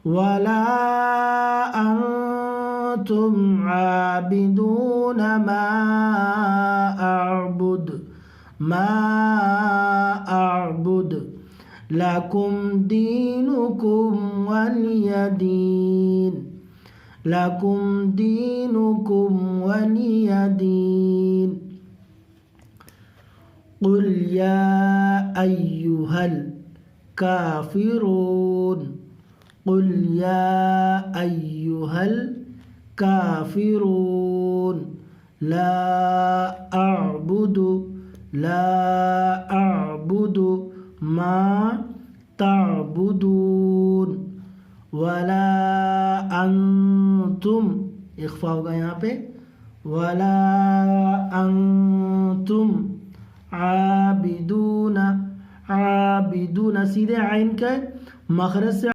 ولا أنتم عابدون ما أعبد لكم دينكم ولي دين لكم دينكم ولي دين قل يا أيها الكافرون قل يا أيها الكافرون لا أعبد ما تعبدون वला अंतुम इख्फा होगा यहाँ पे वला अंतुम आबिदूना सीधे आइन का मखरज से